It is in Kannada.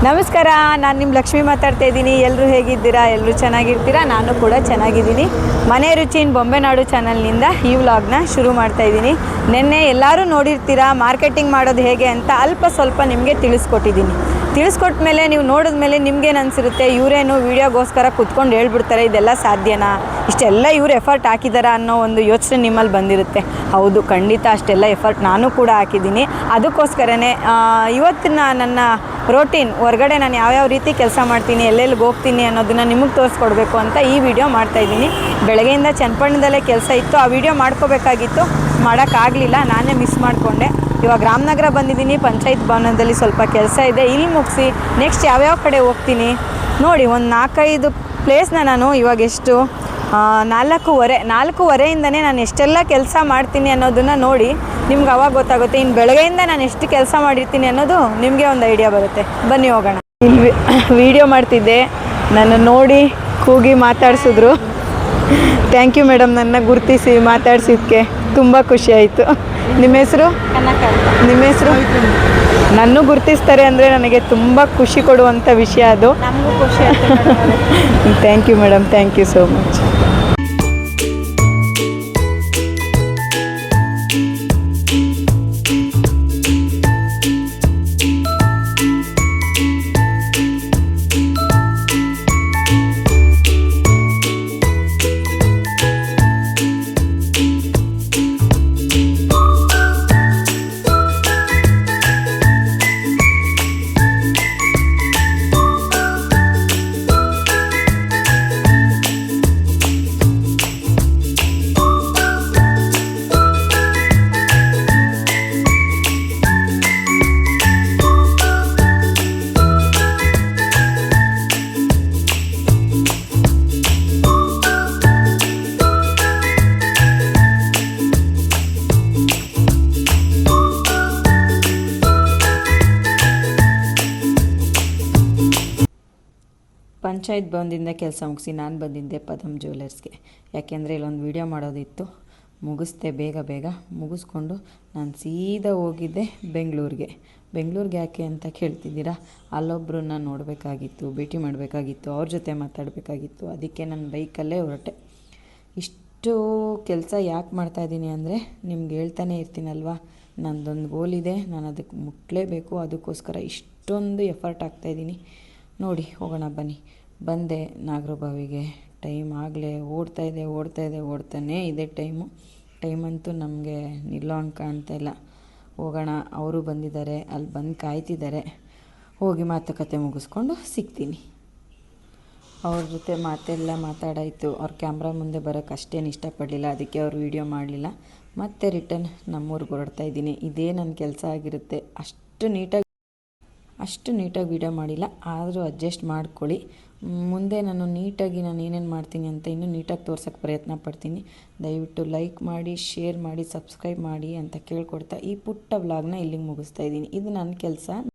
ನಮಸ್ಕಾರ, ನಾನು ನಿಮ್ಮ ಲಕ್ಷ್ಮಿ ಮಾತಾಡ್ತಾ ಇದ್ದೀನಿ. ಎಲ್ಲರೂ ಹೇಗಿದ್ದೀರಾ? ಎಲ್ಲರೂ ಚೆನ್ನಾಗಿರ್ತೀರಾ? ನಾನು ಕೂಡ ಚೆನ್ನಾಗಿದ್ದೀನಿ. ಮನೆ ರುಚಿ ಇನ್ ಬೊಂಬೆನಾಡು ಚಾನಲ್ನಿಂದ ಈ ವ್ಲಾಗ್ನ ಶುರು ಮಾಡ್ತಾ ಇದ್ದೀನಿ. ನಿನ್ನೆ ಎಲ್ಲರೂ ನೋಡಿರ್ತೀರಾ ಮಾರ್ಕೆಟಿಂಗ್ ಮಾಡೋದು ಹೇಗೆ ಅಂತ ಅಲ್ಪ ಸ್ವಲ್ಪ ನಿಮಗೆ ತಿಳಿಸ್ಕೊಟ್ಟ ಮೇಲೆ ನೀವು ನೋಡಿದ ಮೇಲೆ ನಿಮ್ಗೇನು ಅನಿಸಿರುತ್ತೆ? ಇವರೇನು ವೀಡಿಯೋಗೋಸ್ಕರ ಕುತ್ಕೊಂಡು ಹೇಳ್ಬಿಡ್ತಾರೆ ಇದೆಲ್ಲ ಸಾಧ್ಯನಾ, ಇಷ್ಟೆಲ್ಲ ಇವ್ರು ಎಫರ್ಟ್ ಹಾಕಿದಾರ ಅನ್ನೋ ಒಂದು ಯೋಚನೆ ನಿಮ್ಮಲ್ಲಿ ಬಂದಿರುತ್ತೆ. ಹೌದು, ಖಂಡಿತ ಅಷ್ಟೆಲ್ಲ ಎಫರ್ಟ್ ನಾನು ಕೂಡ ಹಾಕಿದ್ದೀನಿ. ಅದಕ್ಕೋಸ್ಕರನೇ ಇವತ್ತಿನ ನನ್ನ ರೋಟೀನ್ ಹೊರಗಡೆ ನಾನು ಯಾವ್ಯಾವ ರೀತಿ ಕೆಲಸ ಮಾಡ್ತೀನಿ, ಎಲ್ಲೆಲ್ಲಿಗೆ ಹೋಗ್ತೀನಿ ಅನ್ನೋದನ್ನು ನಿಮಗೆ ತೋರಿಸ್ಕೊಡ್ಬೇಕು ಅಂತ ಈ ವಿಡಿಯೋ ಮಾಡ್ತಾಯಿದ್ದೀನಿ. ಬೆಳಗ್ಗೆಯಿಂದ ಚನ್ನಪಟ್ಟಣದಲ್ಲೇ ಕೆಲಸ ಇತ್ತು, ಆ ವಿಡಿಯೋ ಮಾಡ್ಕೋಬೇಕಾಗಿತ್ತು, ಮಾಡೋಕ್ಕಾಗಲಿಲ್ಲ, ನಾನೇ ಮಿಸ್ ಮಾಡಿಕೊಂಡೆ. ಇವಾಗ ರಾಮನಗರ ಬಂದಿದ್ದೀನಿ, ಪಂಚಾಯತ್ ಭವನದಲ್ಲಿ ಸ್ವಲ್ಪ ಕೆಲಸ ಇದೆ, ಇಲ್ಲಿ ಮುಗಿಸಿ ನೆಕ್ಸ್ಟ್ ಯಾವ್ಯಾವ ಕಡೆ ಹೋಗ್ತೀನಿ ನೋಡಿ. ಒಂದು 4-5 ಪ್ಲೇಸ್ನ ನಾನು ಇವಾಗ ಎಷ್ಟು 4:30ಇಂದನೇ ನಾನು ಎಷ್ಟೆಲ್ಲ ಕೆಲಸ ಮಾಡ್ತೀನಿ ಅನ್ನೋದನ್ನು ನೋಡಿ ನಿಮ್ಗೆ ಅವಾಗ ಗೊತ್ತಾಗುತ್ತೆ. ಇನ್ನು ಬೆಳಗ್ಗೆಯಿಂದ ನಾನು ಎಷ್ಟು ಕೆಲಸ ಮಾಡಿರ್ತೀನಿ ಅನ್ನೋದು ನಿಮಗೆ ಒಂದು ಐಡಿಯಾ ಬರುತ್ತೆ. ಬನ್ನಿ ಹೋಗೋಣ. ಇಲ್ಲಿ ವಿಡಿಯೋ ಮಾಡ್ತಿದ್ದೆ, ನನ್ನ ನೋಡಿ ಕೂಗಿ ಮಾತಾಡಿಸಿದ್ರು. ಥ್ಯಾಂಕ್ ಯು ಮೇಡಮ್, ನನ್ನ ಗುರುತಿಸಿ ಮಾತಾಡ್ಸಿದ್ದಕ್ಕೆ ತುಂಬ ಖುಷಿ ಆಯಿತು. ನಿಮ್ಮ ಹೆಸರು? ನಿಮ್ಮ ಹೆಸರು? ನನ್ನೂ ಗುರುತಿಸ್ತಾರೆ ಅಂದರೆ ನನಗೆ ತುಂಬ ಖುಷಿ ಕೊಡುವಂಥ ವಿಷಯ ಅದು. ನಮಗೂ ಖುಷಿ ಆಯಿತು. Thank you madam, thank you so much. Panchayat ಭವನದಿಂದ ಕೆಲಸ ಮುಗಿಸಿ ನಾನು ಬಂದಿದ್ದೆ ಪದಮ್ ಜ್ಯುವೆಲರ್ಸ್ಗೆ. ಯಾಕೆಂದರೆ ಇಲ್ಲೊಂದು ವೀಡಿಯೋ ಮಾಡೋದಿತ್ತು, ಮುಗಿಸ್ದೆ ಬೇಗ ಮುಗಿಸ್ಕೊಂಡು ನಾನು ಸೀದಾ ಹೋಗಿದ್ದೆ ಬೆಂಗಳೂರಿಗೆ ಯಾಕೆ ಅಂತ ಕೇಳ್ತಿದ್ದೀರಾ? ಅಲ್ಲೊಬ್ಬರನ್ನ ನೋಡಬೇಕಾಗಿತ್ತು, ಭೇಟಿ ಮಾಡಬೇಕಾಗಿತ್ತು, ಅವ್ರ ಜೊತೆ ಮಾತಾಡಬೇಕಾಗಿತ್ತು. ಅದಕ್ಕೆ ನಾನು ಬೈಕಲ್ಲೇ ಹೊರಟೆ. ಇಷ್ಟು ಕೆಲಸ ಯಾಕೆ ಮಾಡ್ತಾಯಿದ್ದೀನಿ ಅಂದರೆ ನಿಮ್ಗೆ ಹೇಳ್ತಾನೆ ಇರ್ತೀನಲ್ವ, ನನ್ನದೊಂದು ಗೋಲ್ ಇದೆ, ನಾನು ಅದಕ್ಕೆ ಮುಟ್ಟಲೇಬೇಕು. ಅದಕ್ಕೋಸ್ಕರ ಇಷ್ಟೊಂದು ಎಫರ್ಟ್ ಹಾಕ್ತಾಯಿದ್ದೀನಿ. ನೋಡಿ, ಹೋಗೋಣ ಬನ್ನಿ. ಬಂದೆ ನಾಗರಬಾವಿಗೆ. ಟೈಮ್ ಆಗಲೇ ಓಡ್ತಾನೇ ಇದೆ ಟೈಮಂತೂ ನಮಗೆ ನಿಲ್ಲೋ ಹಂಗೆ ಕಾಣ್ತಾ ಇಲ್ಲ. ಹೋಗೋಣ, ಅವರು ಬಂದಿದ್ದಾರೆ, ಅಲ್ಲಿ ಬಂದು ಕಾಯ್ತಿದ್ದಾರೆ. ಹೋಗಿ ಮಾತುಕತೆ ಮುಗಿಸ್ಕೊಂಡು ಸಿಗ್ತೀನಿ. ಅವ್ರ ಜೊತೆ ಮಾತಾಡಾಯಿತು. ಅವ್ರ ಕ್ಯಾಮ್ರಾ ಮುಂದೆ ಬರೋಕ್ಕೆ ಅಷ್ಟೇನು ಇಷ್ಟಪಡಲಿಲ್ಲ, ಅದಕ್ಕೆ ಅವ್ರು ವೀಡಿಯೋ ಮಾಡಲಿಲ್ಲ. ಮತ್ತೆ ರಿಟರ್ನ್ ನಮ್ಮೂರಿಗೆ ಹೊರಡ್ತಾಯಿದ್ದೀನಿ. ಇದೇ ನನ್ನ ಕೆಲಸ ಆಗಿರುತ್ತೆ. ಅಷ್ಟು ನೀಟಾಗಿ ವೀಡಿಯೋ ಮಾಡಿಲ್ಲ, ಆದರೂ ಅಡ್ಜಸ್ಟ್ ಮಾಡ್ಕೊಳ್ಳಿ. ಮುಂದೆ ನಾನು ಏನೇನು ಮಾಡ್ತೀನಿ ಅಂತ ಇನ್ನೂ ನೀಟಾಗಿ ತೋರ್ಸೋಕ್ಕೆ ಪ್ರಯತ್ನ ಪಡ್ತೀನಿ. ದಯವಿಟ್ಟು ಲೈಕ್ ಮಾಡಿ, ಶೇರ್ ಮಾಡಿ, ಸಬ್ಸ್ಕ್ರೈಬ್ ಮಾಡಿ ಅಂತ ಕೇಳ್ಕೊಡ್ತಾ ಈ ಪುಟ್ಟ ವ್ಲಾಗ್ನ ಇಲ್ಲಿಗೆ ಮುಗಿಸ್ತಾ ಇದ್ದೀನಿ. ಇದು ನನ್ನ ಕೆಲಸ.